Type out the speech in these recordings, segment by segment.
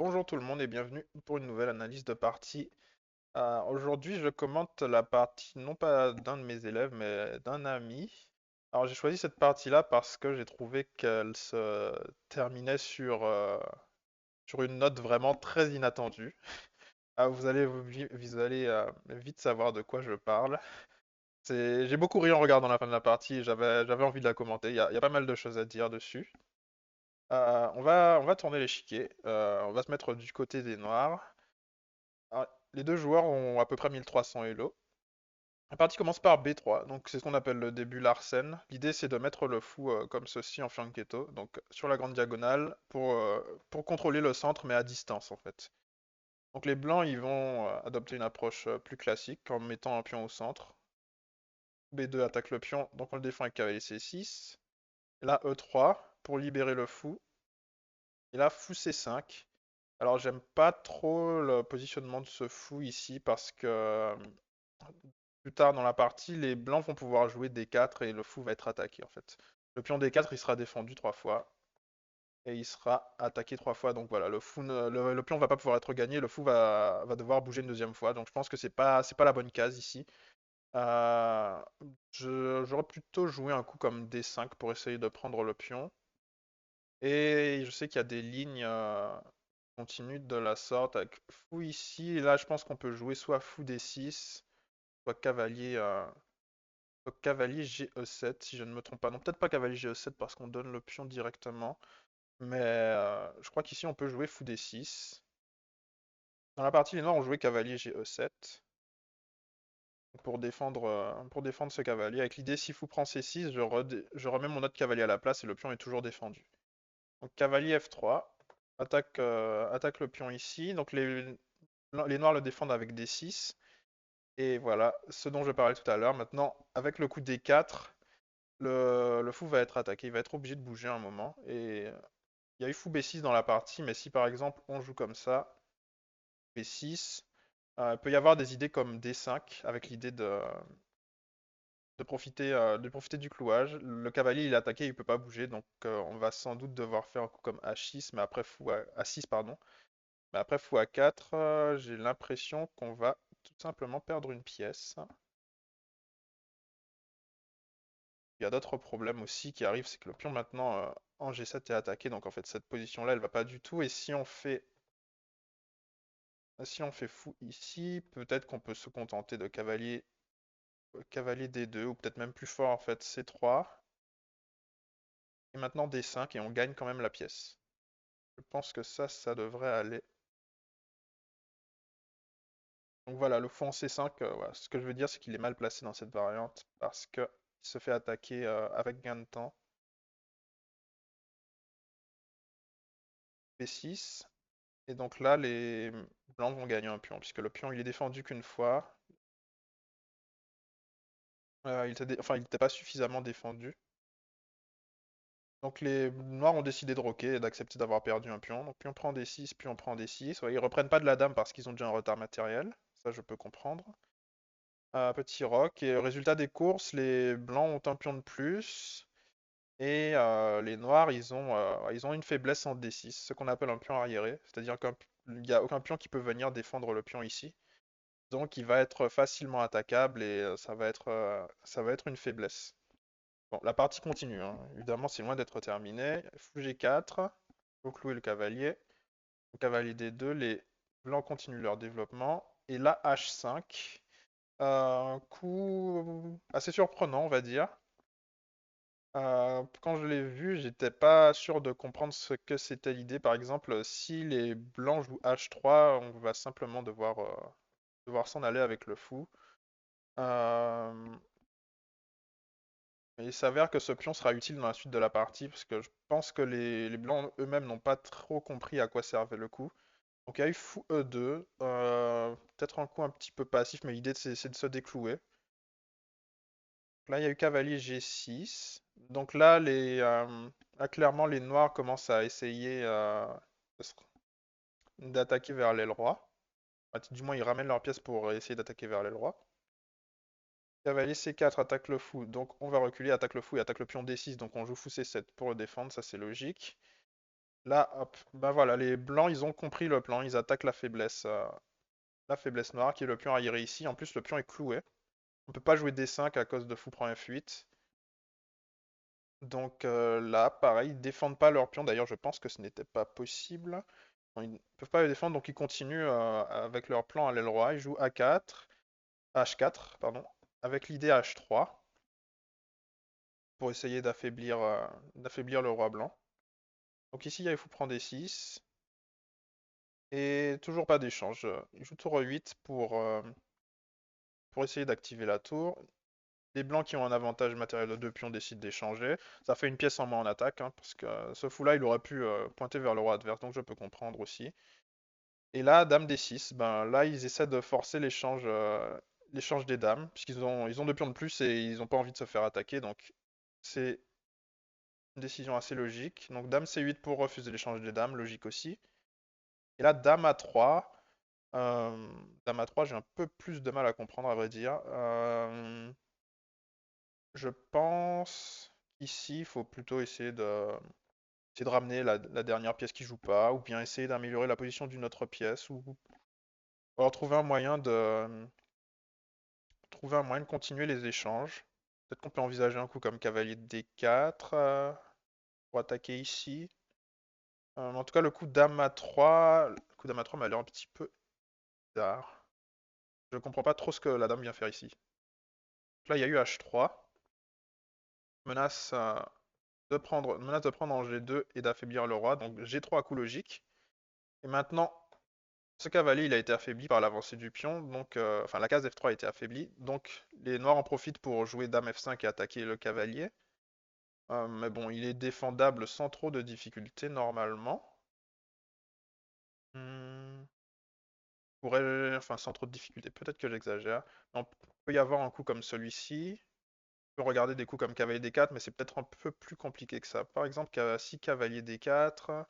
Bonjour tout le monde et bienvenue pour une nouvelle analyse de partie. Aujourd'hui, je commente la partie non pas d'un de mes élèves, mais d'un ami. Alors, j'ai choisi cette partie-là parce que j'ai trouvé qu'elle se terminait sur une note vraiment très inattendue. Vous allez vite savoir de quoi je parle. J'ai beaucoup ri en regardant la fin de la partie et j'avais envie de la commenter. Il y a pas mal de choses à dire dessus. On va tourner l'échiquier. On va se mettre du côté des noirs. Alors, les deux joueurs ont à peu près 1300 Elo. La partie commence par B3, donc c'est ce qu'on appelle le début Larsen. L'idée c'est de mettre le fou comme ceci en fianchetto, donc sur la grande diagonale, pour contrôler le centre mais à distance en fait. Donc les blancs ils vont adopter une approche plus classique en mettant un pion au centre. B2 attaque le pion, donc on le défend avec cavalier C6. Et là E3 pour libérer le fou. Et là fou C5. Alors j'aime pas trop le positionnement de ce fou ici parce que plus tard dans la partie, les blancs vont pouvoir jouer D4 et le fou va être attaqué en fait. Le pion D4 il sera défendu 3 fois et il sera attaqué 3 fois. Donc voilà, le pion va pas pouvoir être gagné, le fou va devoir bouger une deuxième fois. Donc je pense que c'est pas la bonne case ici. Euh, J'aurais plutôt joué un coup comme D5 pour essayer de prendre le pion. Et je sais qu'il y a des lignes continues de la sorte avec fou ici. Et là je pense qu'on peut jouer soit fou D6, soit cavalier Ge7, si je ne me trompe pas. Non, peut-être pas cavalier Ge7 parce qu'on donne le pion directement. Mais je crois qu'ici on peut jouer fou D6. Dans la partie, les noirs ont joué cavalier Ge7 pour défendre ce cavalier. Avec l'idée, si fou prend C6, je remets mon autre cavalier à la place et le pion est toujours défendu. Donc cavalier F3, attaque le pion ici. Donc les noirs le défendent avec D6. Et voilà, ce dont je parlais tout à l'heure. Maintenant, avec le coup D4, le fou va être attaqué, il va être obligé de bouger un moment. Et il y a eu fou B6 dans la partie, mais si par exemple on joue comme ça, B6, il peut y avoir des idées comme D5, avec l'idée de profiter du clouage. Le cavalier il est attaqué, il peut pas bouger, donc on va sans doute devoir faire un coup comme H6, mais après fou A6, pardon. Mais après fou A4, j'ai l'impression qu'on va tout simplement perdre une pièce. Il y a d'autres problèmes aussi qui arrivent, c'est que le pion maintenant en G7 est attaqué, donc en fait cette position-là elle va pas du tout. Et si on fait fou ici, peut-être qu'on peut se contenter de cavalier D2 ou peut-être même plus fort en fait C3. Et maintenant D5 et on gagne quand même la pièce. Je pense que ça devrait aller. Donc voilà, le fou en C5, voilà. Ce que je veux dire c'est qu'il est mal placé dans cette variante parce qu'il se fait attaquer avec gain de temps. B6. Et donc là, les blancs vont gagner un pion, puisque le pion il est défendu qu'une fois. Il n'était pas suffisamment défendu. Donc les noirs ont décidé de roquer et d'accepter d'avoir perdu un pion. Donc pion prend D6, puis on prend D6. Ouais, ils reprennent pas de la dame parce qu'ils ont déjà un retard matériel. Ça, je peux comprendre. Petit roc. Et résultat des courses, les blancs ont un pion de plus. Et les noirs, ils ont une faiblesse en D6, ce qu'on appelle un pion arriéré. C'est-à-dire qu'il n'y a aucun pion qui peut venir défendre le pion ici. Donc il va être facilement attaquable et ça va être une faiblesse. Bon, la partie continue, hein. Évidemment, c'est loin d'être terminé. Fou G4, faut clouer le cavalier. Le cavalier D2, les blancs continuent leur développement. Et là, H5. Un coup assez surprenant, on va dire. Quand je l'ai vu, j'étais pas sûr de comprendre ce que c'était l'idée. Par exemple, si les blancs jouent H3, on va simplement devoir s'en aller avec le fou. Euh, Et il s'avère que ce pion sera utile dans la suite de la partie, parce que je pense que les blancs eux-mêmes n'ont pas trop compris à quoi servait le coup. Donc il y a eu fou E2, peut-être un coup un petit peu passif, mais l'idée c'est de se déclouer. Là il y a eu cavalier G6. Donc là, clairement les noirs commencent à essayer d'attaquer vers l'aile roi. Enfin, du moins ils ramènent leur pièce pour essayer d'attaquer vers l'aile roi. Cavalier C4 attaque le fou, donc on va reculer, attaque le fou et attaque le pion D6, donc on joue fou C7 pour le défendre, ça c'est logique. Là, hop, bah voilà, les blancs, ils ont compris le plan, ils attaquent la faiblesse noire, qui est le pion arriéré ici. En plus, le pion est cloué. On peut pas jouer D5 à cause de fou prend F8. Donc là, pareil, ils défendent pas leur pion. D'ailleurs, je pense que ce n'était pas possible. Non, ils ne peuvent pas le défendre, donc ils continuent avec leur plan à l'aile roi. Ils jouent A4, H4, pardon, avec l'idée H3 pour essayer d'affaiblir le roi blanc. Donc ici, il faut prendre D6 et toujours pas d'échange. Ils jouent tour 8 pour essayer d'activer la tour. Les blancs qui ont un avantage matériel de 2 pions décident d'échanger. Ça fait une pièce en moins en attaque, hein, parce que ce fou-là, il aurait pu pointer vers le roi adverse, donc je peux comprendre aussi. Et là, dame D6, ben là, ils essaient de forcer l'échange des dames, puisqu'ils ont 2 pions de plus et ils n'ont pas envie de se faire attaquer, donc c'est une décision assez logique. Donc dame C8 pour refuser l'échange des dames, logique aussi. Et là, dame A3. Dame A3, j'ai un peu plus de mal à comprendre, à vrai dire. Je pense qu'ici, il faut plutôt essayer de ramener la dernière pièce qui joue pas, ou bien essayer d'améliorer la position d'une autre pièce, ou alors trouver un moyen de continuer les échanges. Peut-être qu'on peut envisager un coup comme cavalier de D4 pour attaquer ici. En tout cas, le coup dame A3 m'a l'air un petit peu bizarre. Je comprends pas trop ce que la dame vient faire ici. Donc là, il y a eu H3, menace menace de prendre en G2 et d'affaiblir le roi, donc G3 à coup logique. Et maintenant, ce cavalier, il a été affaibli par l'avancée du pion, donc enfin la case F3 a été affaiblie, donc les noirs en profitent pour jouer dame F5 et attaquer le cavalier. Mais bon, il est défendable sans trop de difficultés normalement. Hmm, enfin sans trop de difficultés, peut-être que j'exagère. On peut y avoir un coup comme celui-ci. On peut regarder des coups comme cavalier D4, mais c'est peut-être un peu plus compliqué que ça. Par exemple, si cavalier D4,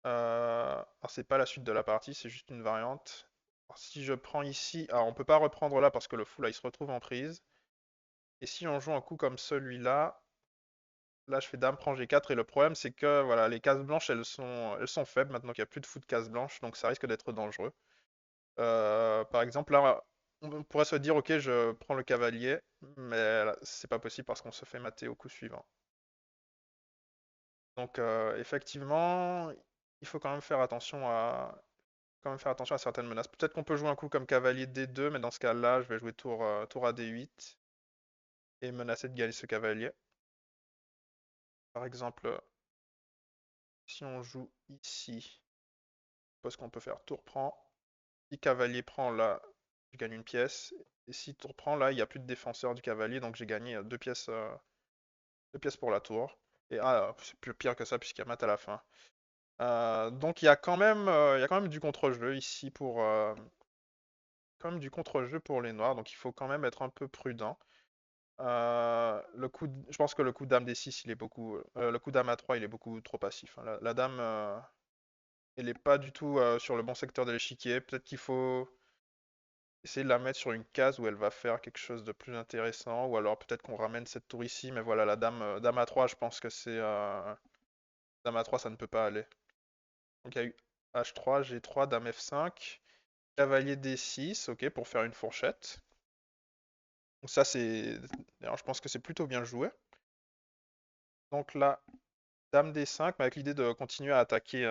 alors c'est pas la suite de la partie, c'est juste une variante. Alors, si je prends ici, alors on peut pas reprendre là parce que le fou là il se retrouve en prise. Et si on joue un coup comme celui-là, là je fais dame prend G4 et le problème c'est que voilà les cases blanches elles sont faibles maintenant qu'il n'y a plus de fou de cases blanches donc ça risque d'être dangereux. Par exemple là on pourrait se dire ok je prends le cavalier mais là, c'est pas possible parce qu'on se fait mater au coup suivant. Donc effectivement il faut quand même faire attention à certaines menaces. Peut-être qu'on peut jouer un coup comme cavalier D2, mais dans ce cas-là, je vais jouer tour à D8 et menacer de gagner ce cavalier. Par exemple, si on joue ici, je suppose qu'on peut faire tour prend. Si cavalier prend là, je gagne une pièce. Et si tour prend là, il n'y a plus de défenseur du cavalier, donc j'ai gagné 2 pièces pour la tour. Et c'est plus pire que ça puisqu'il y a mat à la fin. Donc il y a quand même du contre-jeu ici quand même du contre-jeu pour les noirs, donc il faut quand même être un peu prudent. Je pense que le coup dame D6, le coup dame A3, il est beaucoup trop passif, hein. La dame, elle est pas du tout sur le bon secteur de l'échiquier. Peut-être qu'il faut essayer de la mettre sur une case où elle va faire quelque chose de plus intéressant, ou alors peut-être qu'on ramène cette tour ici. Mais voilà, la dame A3, je pense que dame A3, ça ne peut pas aller. Donc il y a eu H3, G3, dame F5, cavalier D6, ok, pour faire une fourchette. Donc ça, d'ailleurs, je pense que c'est plutôt bien joué. Donc là, dame D5, mais avec l'idée de continuer à attaquer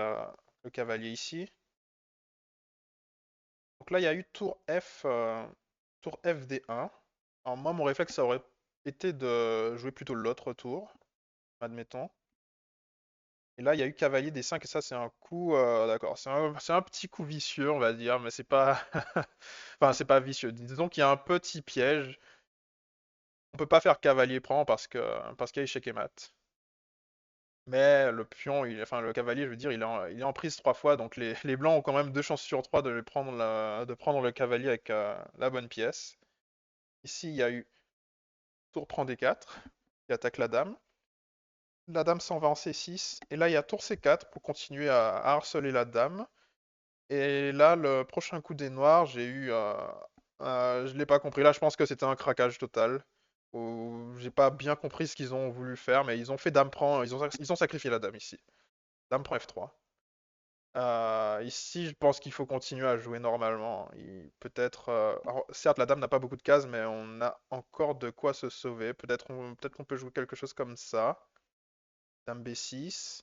le cavalier ici. Donc là, il y a eu tour F D1. Alors moi, mon réflexe, ça aurait été de jouer plutôt l'autre tour, admettons. Et là, il y a eu cavalier D5, et ça, c'est un coup, d'accord, c'est un petit coup vicieux, on va dire, mais c'est pas, enfin, c'est pas vicieux. Disons qu'il y a un petit piège. On peut pas faire cavalier prend parce qu'il y a échec et mat. Mais le pion, enfin le cavalier, je veux dire, il est en prise 3 fois, donc les blancs ont quand même 2 chances sur 3 de prendre le cavalier avec la bonne pièce. Ici, il y a eu tour prend D4, qui attaque la dame. La dame s'en va en C6, et là il y a tour C4 pour continuer à harceler la dame. Et là, le prochain coup des noirs, je l'ai pas compris. Là, je pense que c'était un craquage total. J'ai pas bien compris ce qu'ils ont voulu faire, mais ils ont fait dame prend, ils ont sacrifié la dame ici. Dame prend F3. Ici, je pense qu'il faut continuer à jouer normalement. Peut-être, alors, certes, la dame n'a pas beaucoup de cases, mais on a encore de quoi se sauver. Peut-être qu'on peut jouer quelque chose comme ça. Dame B6.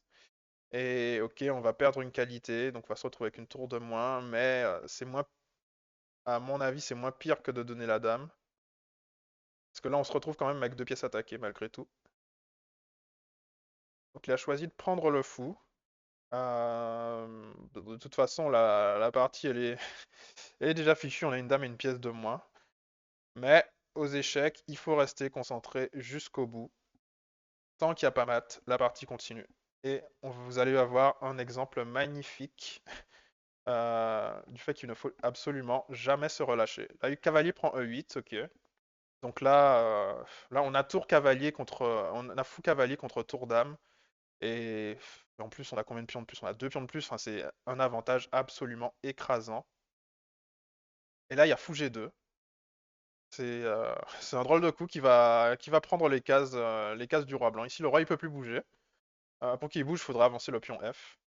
Et ok, on va perdre une qualité, donc on va se retrouver avec une tour de moins, mais c'est moins, à mon avis, c'est moins pire que de donner la dame. Parce que là, on se retrouve quand même avec deux pièces attaquées malgré tout. Donc il a choisi de prendre le fou. De toute façon, la partie, elle est déjà fichue, on a une dame et une pièce de moins. Mais aux échecs, il faut rester concentré jusqu'au bout. Tant qu'il n'y a pas mat, la partie continue. Et vous allez avoir un exemple magnifique du fait qu'il ne faut absolument jamais se relâcher. Là, cavalier prend E8, ok. Donc là, on a tour cavalier contre, on a fou cavalier contre tour dame. Et en plus, on a combien de pions de plus? On a deux pions de plus. Enfin, c'est un avantage absolument écrasant. Et là, il y a fou G2. C'est un drôle de coup qui va prendre les cases du roi blanc. Ici, le roi, il peut plus bouger. Pour qu'il bouge, il faudra avancer le pion F.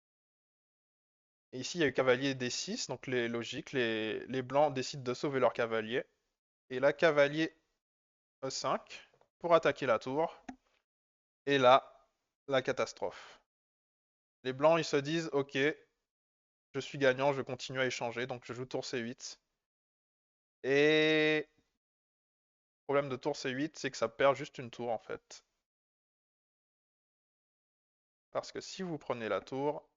Et ici, il y a eu cavalier D6, donc les logiques. Les blancs décident de sauver leur cavalier. Et là, cavalier E5 pour attaquer la tour. Et là, la catastrophe. Les blancs, ils se disent, ok, je suis gagnant, je continue à échanger, donc je joue tour C8. Et le problème de tour C8, c'est que ça perd juste une tour en fait. Parce que si vous prenez la tour,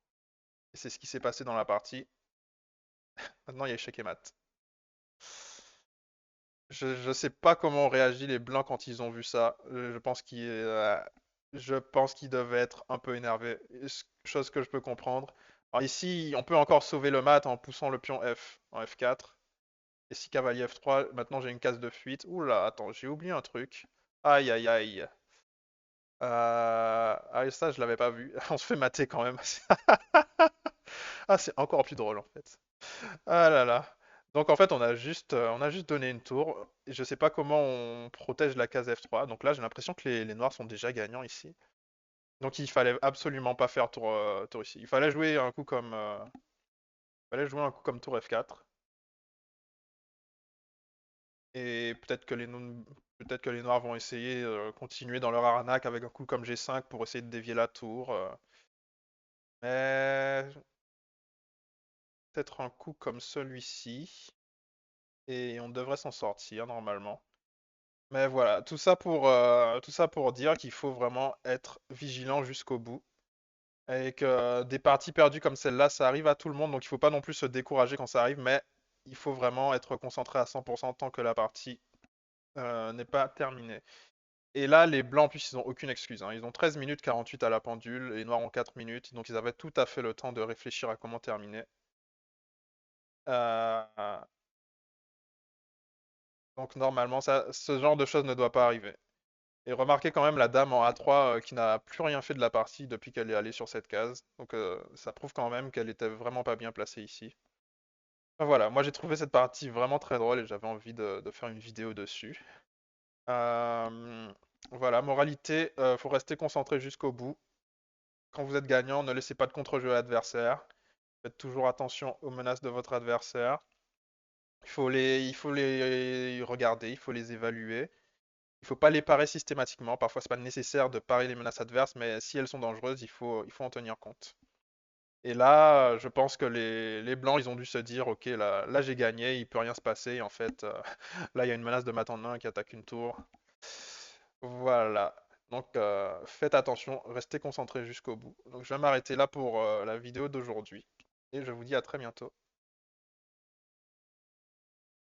et c'est ce qui s'est passé dans la partie, maintenant il y a échec et mat. Je sais pas comment ont réagi les blancs quand ils ont vu ça. Je pense qu'ils devaient être un peu énervés. Chose que je peux comprendre. Alors ici, on peut encore sauver le mat en poussant le pion F en F4. Et si cavalier F3, maintenant j'ai une case de fuite. Oula, attends, j'ai oublié un truc. Aïe aïe aïe. Ah, ça, je l'avais pas vu. On se fait mater quand même. Ah, c'est encore plus drôle en fait. Ah là là. Donc en fait, on a juste donné une tour. Et je sais pas comment on protège la case F3. Donc là, j'ai l'impression que les noirs sont déjà gagnants ici. Donc il fallait absolument pas faire tour ici. Il fallait jouer un coup comme tour F4. Et peut-être que les noirs vont essayer de continuer dans leur arnaque avec un coup comme G5 pour essayer de dévier la tour. Mais peut-être un coup comme celui-ci. Et on devrait s'en sortir normalement. Mais voilà, tout ça pour dire qu'il faut vraiment être vigilant jusqu'au bout. Et que des parties perdues comme celle-là, ça arrive à tout le monde, donc il faut pas non plus se décourager quand ça arrive, mais il faut vraiment être concentré à 100% tant que la partie n'est pas terminée. Et là, les blancs, en plus, ils n'ont aucune excuse, hein. Ils ont 13 minutes 48 à la pendule, les noirs ont 4 minutes, donc ils avaient tout à fait le temps de réfléchir à comment terminer. Euh, donc normalement, ce genre de choses ne doit pas arriver. Et remarquez quand même la dame en A3 qui n'a plus rien fait de la partie depuis qu'elle est allée sur cette case. Donc ça prouve quand même qu'elle était vraiment pas bien placée ici. Enfin, voilà, moi j'ai trouvé cette partie vraiment très drôle et j'avais envie de faire une vidéo dessus. Euh, voilà, moralité, faut rester concentré jusqu'au bout. Quand vous êtes gagnant, ne laissez pas de contre-jeu à l'adversaire. Faites toujours attention aux menaces de votre adversaire. Il faut les regarder, il faut les évaluer. Il faut pas les parer systématiquement. Parfois, c'est pas nécessaire de parer les menaces adverses, mais si elles sont dangereuses, il faut en tenir compte. Et là, je pense que les blancs, ils ont dû se dire, ok, là j'ai gagné, il peut rien se passer. Et en fait, là, il y a une menace de mat en main qui attaque une tour. Voilà. Donc, faites attention, restez concentrés jusqu'au bout. Donc, je vais m'arrêter là pour la vidéo d'aujourd'hui. Et je vous dis à très bientôt.